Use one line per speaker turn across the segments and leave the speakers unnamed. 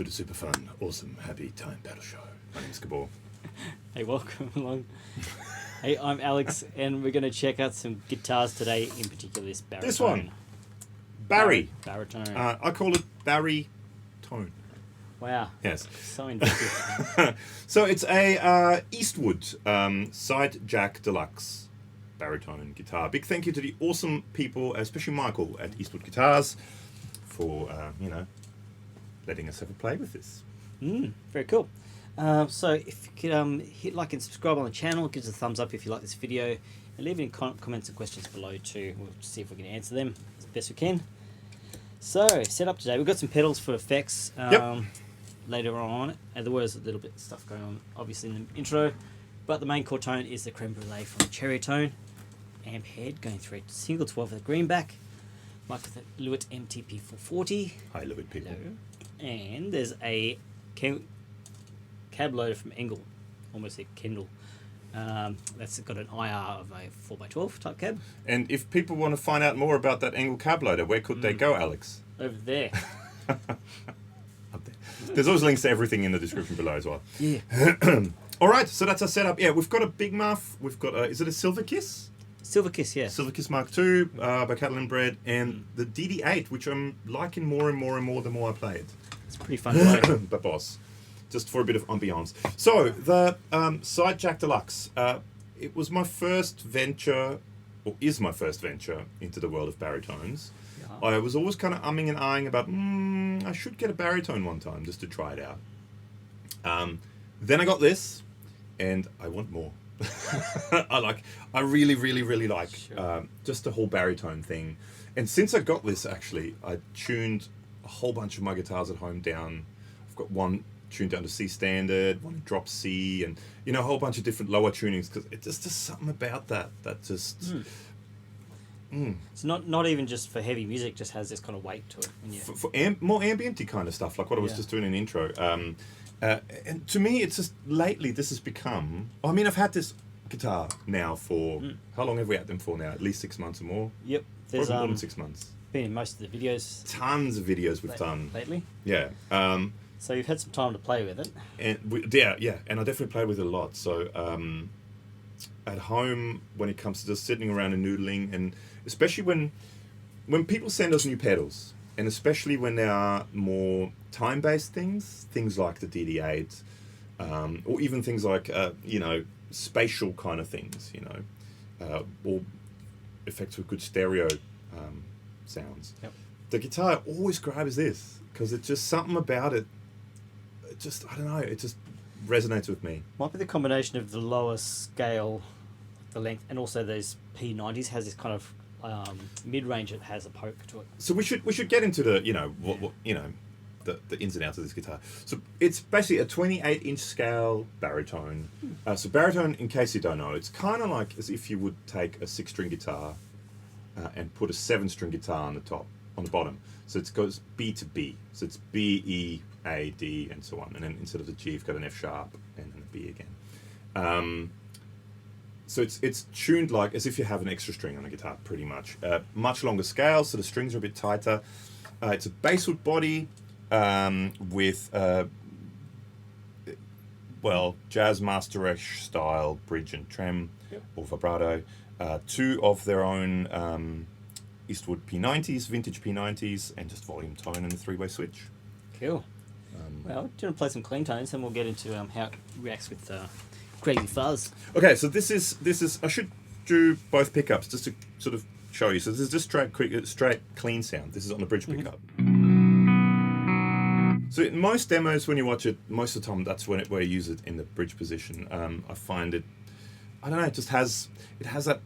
to the super fun, awesome, happy time battle show. My name's Gabor.
Hey, welcome along. Hey, I'm Alex, and we're going to check out some guitars today, in particular this Baritone.
This one, Barry.
Baritone.
I call it Baritone.
Wow.
Yes.
So inventive.
So it's a Eastwood Sidejack DLX Baritone guitar. Big thank you to the awesome people, especially Michael at Eastwood Guitars, for letting us have a play with this.
Very cool. So if you could hit like and subscribe on the channel, give us a thumbs up if you like this video, and leave any comments and questions below too. We'll see if we can answer them as best we can. So set up today, we've got some pedals for effects later on, and there was a little bit of stuff going on obviously in the intro, but the main core tone is the creme brulee from Cherry Tone. Amp head going through a single 12 with a greenback, mic with a LEWITT MTP440.
Hi, LEWITT people.
Hello. And there's a cab loader from ENGL, almost a Kindle. That's got an IR of a 4x12 type cab.
And if people want to find out more about that ENGL CABLOADER, where could they go, Alex?
Over there.
Up there. There's always links to everything in the description below as well.
Yeah.
All right, so that's our setup. Yeah, we've got a Big Muff. We've got is it a Silver Kiss?
Silver Kiss, yeah.
Silver Kiss Mark II by Cattle and Bread, and the DD8, which I'm liking more and more and more the more I play it.
It's pretty fun to play.
But boss, just for a bit of ambiance. So the Sidejack DLX, it was my first venture, or is my first venture into the world of baritones.
Yeah.
I was always kind of umming and ahhing about, I should get a baritone one time just to try it out. Then I got this, and I want more. I really like just the whole baritone thing. And since I got this, actually, I tuned a whole bunch of my guitars at home down. I've got one tuned down to C standard, one drop C, and a whole bunch of different lower tunings, because it's just something about that just.
It's not even just for heavy music; just has this kind of weight to it. When you...
For more ambient-y kind of stuff, like what I was just doing in the intro. And to me, it's just lately this has become. I mean, I've had this guitar now for how long have we had them for now? At least 6 months or more.
Yep, there's
probably more than 6 months.
Been in most of the videos.
Tons of videos we've done
lately.
Yeah.
So you've had some time to play with it.
And and I definitely played with it a lot. So at home, when it comes to just sitting around and noodling, and especially when people send us new pedals. And especially when there are more time-based things like the DD8, or even things like, spatial kind of things, or effects with good stereo sounds.
Yep.
The guitar always grabs this, because it's just something about it, I don't know, it just resonates with me.
Might be the combination of the lower scale, the length, and also those P90s has this kind of mid-range that has a poke to it.
So we should get into the the ins and outs of this guitar. So it's basically a 28-inch scale baritone. So baritone, in case you don't know, it's kind of like as if you would take a 6-string guitar and put a 7-string guitar on the bottom. So it goes B to B. So it's B, E, A, D, and so on. And then instead of the G, you've got an F sharp and then a B again. So it's tuned like as if you have an extra string on a guitar, pretty much. Much longer scale, so the strings are a bit tighter. It's a basswood body with, jazz master-ish style bridge and trem or vibrato. 2 of their own Eastwood P90s, vintage P90s, and just volume tone and a 3-way switch.
Cool. Well, do you want to play some clean tones, and we'll get into how it reacts with Crazy Fuzz. Okay,
so this is I should do both pickups just to sort of show you. So this is just straight clean sound. This is on the bridge pickup. So in most demos, when you watch it, most of the time that's where I use it in the bridge position. I find it, I don't know, it has that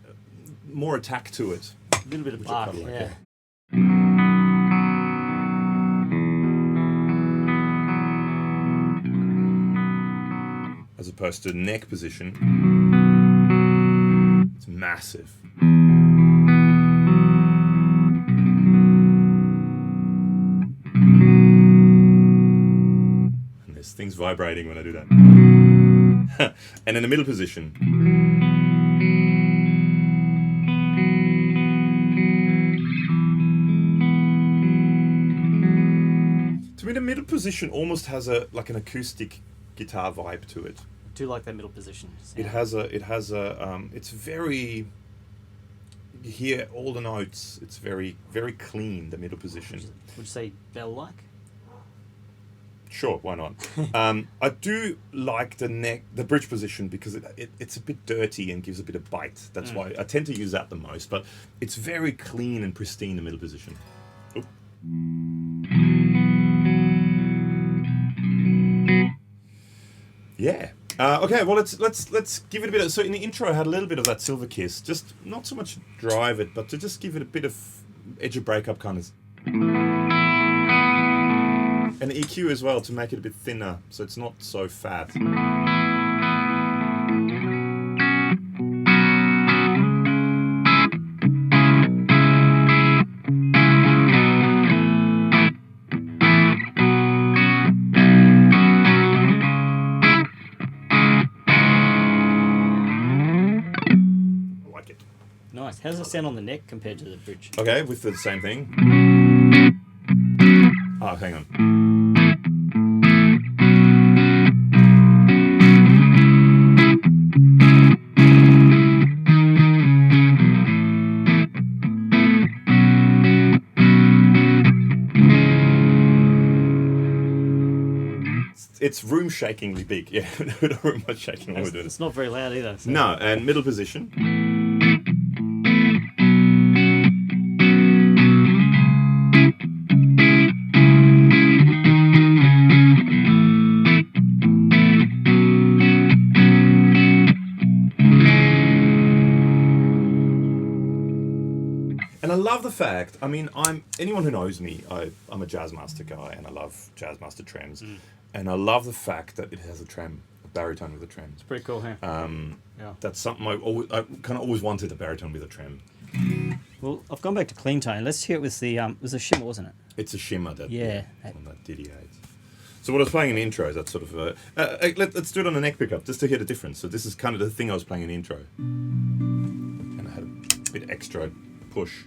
more attack to it.
A little bit of bark, yeah.
As opposed to neck position, it's massive. And there's things vibrating when I do that. And in the middle position, position almost has a like an acoustic guitar vibe to it.
I do like that middle position sound.
It's very, you hear all the notes. It's very, very clean, the middle position.
Would you say bell-like?
Sure, why not? I do like the bridge position because it's a bit dirty and gives a bit of bite. That's why I tend to use that the most, but it's very clean and pristine, the middle position. Oop. Yeah. Okay, well let's give it a bit of, so in the intro I had a little bit of that Silver Kiss, just not so much drive it, but to just give it a bit of edge-of-breakup kind of, and EQ as well to make it a bit thinner, so it's not so fat.
Nice. How does it sound on the neck compared to the bridge?
Okay, with the same thing. Oh, hang on. It's room-shakingly big. Yeah, the room was shaking while we're doing it.
It's not very loud either. So.
No, and middle position. And I love the fact, I mean, anyone who knows me, I'm a Jazzmaster guy, and I love Jazzmaster trems. And I love the fact that it has a trem, a baritone with a trem.
It's pretty cool, huh?
Yeah. That's something I kind of always wanted, a baritone with a trem.
Well, I've gone back to clean tone. Let's hear it with the, it was a shimmer, wasn't it?
It's a shimmer that,
yeah,
on that Diddy 8. So what I was playing in the intro is that sort of, let's do it on a neck pickup, just to hear the difference. So this is kind of the thing I was playing in the intro. And I had a bit extra push.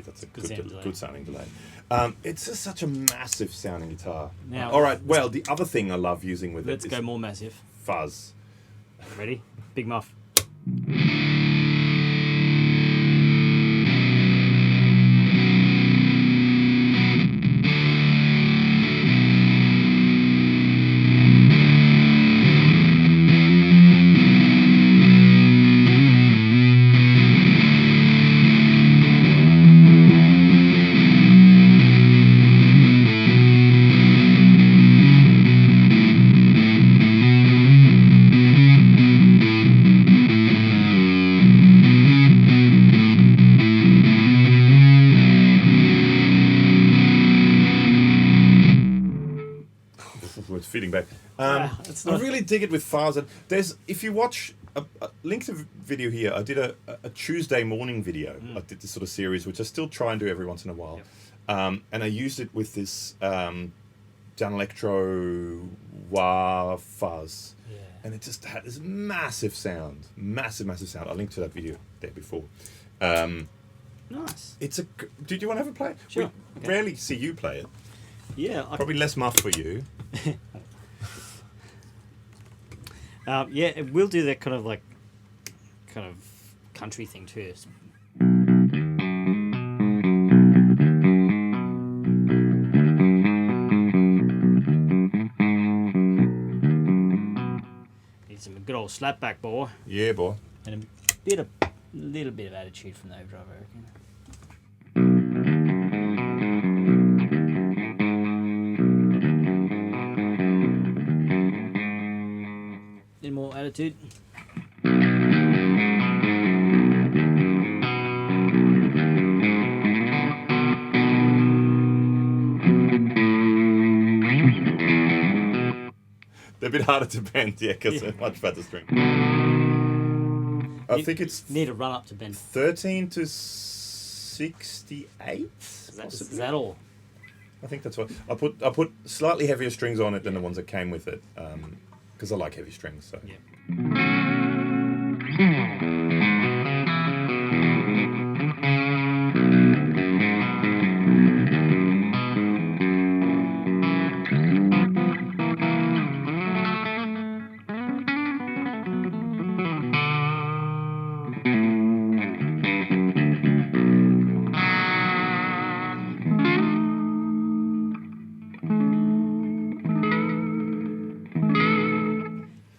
That's a good sounding delay. It's just such a massive sounding guitar.
Now,
all right, well, the other thing I love using with
let's
it is
go more massive.
Fuzz.
Ready? Big muff.
Feeding back. I really dig it with Fuzz. And if you watch a link to video here, I did a Tuesday morning video. I did this sort of series, which I still try and do every once in a while. Yep. And I used it with this Dan Electro wah Fuzz. Yeah. And it just had this massive sound. Massive sound. I linked to that video there before.
Nice.
Did you want to have a play?
Sure.
We rarely see you play it.
Yeah.
Probably less muff for you.
Yeah, we'll do that kind of country thing too. Need some good old slapback, boy.
Yeah, boy.
And a little bit of attitude from the overdrive, I reckon. More attitude.
They're a bit harder to bend, yeah, because they're much fatter string. I think it's
need to run up to bend
13 to 68.
Is that all?
I think that's what I put slightly heavier strings on it than the ones that came with it, because I like heavy strings. So.
Yeah.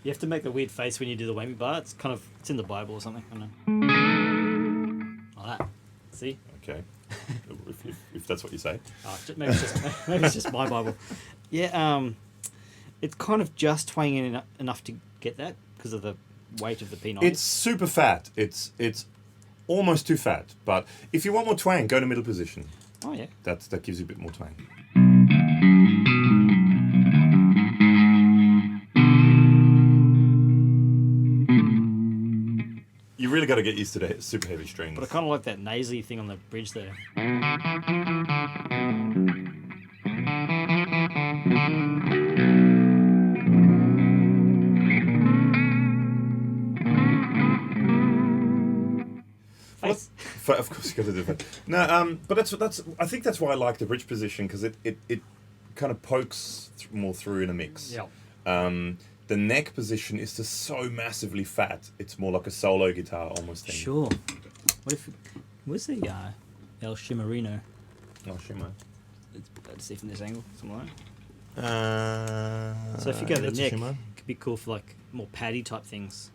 You have to make the weird face when you do the whammy bar. It's in the Bible or something. I don't know. Like that. See?
Okay. if that's what you say.
Maybe it's just my Bible. Yeah. It's kind of just twanging enough to get that because of the weight of the P90.
It's super fat. It's almost too fat. But if you want more twang, go to middle position.
Oh yeah.
That gives you a bit more twang. You really got to get used to the super heavy strings.
But I kind of like that nasally thing on the bridge there.
Of course, you got to do that. No, but that's. I think that's why I like the bridge position because it kind of pokes more through in a mix.
Yeah.
The neck position is just so massively fat. It's more like a solo guitar almost thing.
Sure. Where's the El Shimarino?
Oh, shimmer.
Let's see from this angle, something like that. So if you go to the neck, it could be cool for like more paddy type things.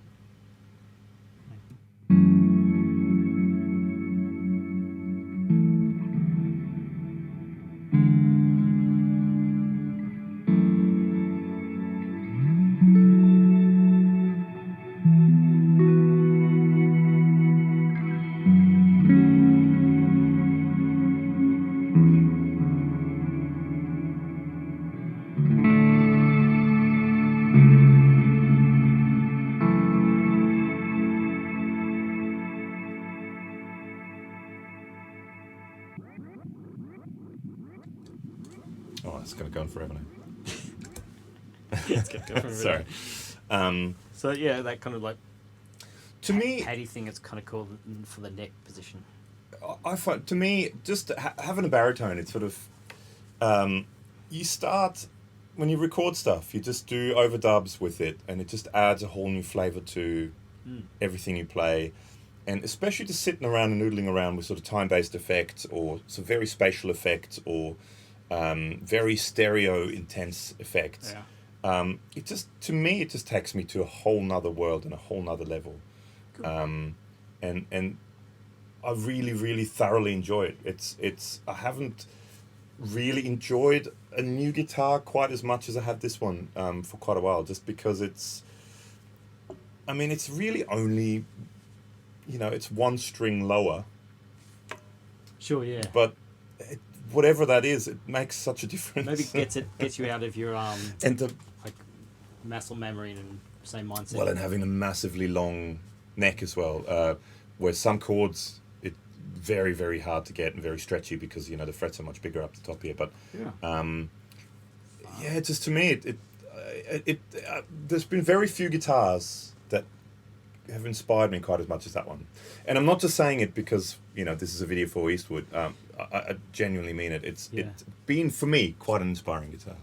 Oh, it's going to go on forever now.
It's going to go forever.
Sorry.
So yeah, that kind of like
to me,
paddy thing is kind of cool for the neck position.
I find to me just having a baritone, it's sort of you start when you record stuff, you just do overdubs with it, and it just adds a whole new flavor to everything you play. And especially just sitting around and noodling around with sort of time-based effects or some very spatial effects or very stereo intense effects.
Yeah.
It just, to me, it just takes me to a whole nother world and a whole nother level. Cool. And I really, really thoroughly enjoy it. It's I haven't really enjoyed a new guitar quite as much as I have this one for quite a while, just because it's really only, it's one string lower.
Sure, yeah.
But whatever that is, it makes such a difference.
Maybe gets you out of your
and
like muscle memory and same mindset.
Well, and having a massively long neck as well, where some chords it very, very hard to get and very stretchy because the frets are much bigger up the top here. But just to me, there's been very few guitars that have inspired me quite as much as that one. And I'm not just saying it because this is a video for Eastwood. I genuinely mean it. It's been for me quite an inspiring guitar.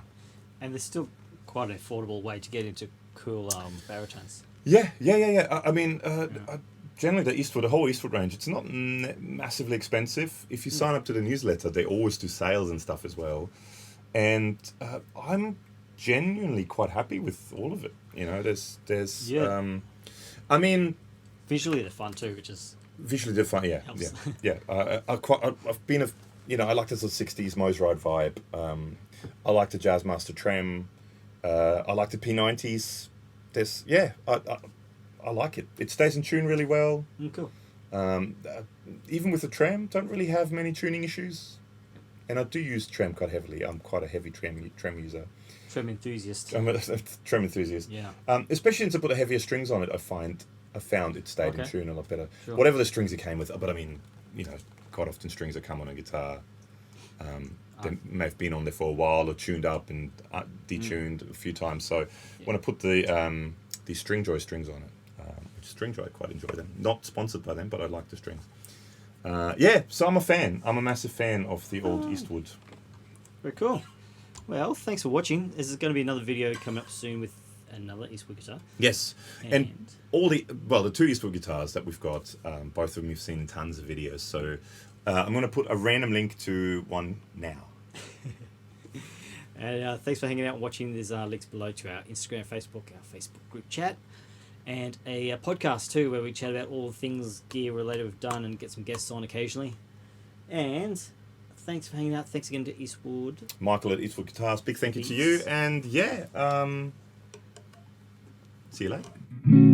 And there's still quite an affordable way to get into cool baritones.
Yeah. Generally the whole Eastwood range, it's not massively expensive. If you sign up to the newsletter, they always do sales and stuff as well. And I'm genuinely quite happy with all of it.
Visually they're fun too, which is
visually they're fun. Yeah,
helps.
yeah. I've been I like the sort of 60s Mose Ride vibe. I like the Jazzmaster Trem. I like the P90s. I like it. It stays in tune really well.
Cool.
Even with the Trem, don't really have many tuning issues. And I do use Trem quite heavily. I'm quite a heavy Trem user.
Trem enthusiast.
I'm a trem enthusiast.
Yeah.
Especially since I put heavier strings on it, I found it stayed in
Okay.
tune a lot better.
Sure.
Whatever the strings it came with, but I mean, you know, quite often strings that come on a guitar, they may have been on there for a while or tuned up and detuned a few times. So when I put the Stringjoy strings on it, which Stringjoy, I quite enjoy them. Not sponsored by them, but I like the strings. Yeah, so I'm a fan. I'm a massive fan of the old Eastwood.
Very cool. Well, thanks for watching. This is going to be another video coming up soon with another Eastwood guitar.
Yes, and all the two Eastwood guitars that we've got, both of them you've seen in tons of videos. So I'm going to put a random link to one now.
And thanks for hanging out and watching. There's links below to our Instagram, Facebook, our Facebook group chat, and a podcast too, where we chat about all the things gear related we've done and get some guests on occasionally. And thanks for hanging out. Thanks again to Eastwood.
Michael at Eastwood Guitars. Big thank you to you. And yeah, see you later.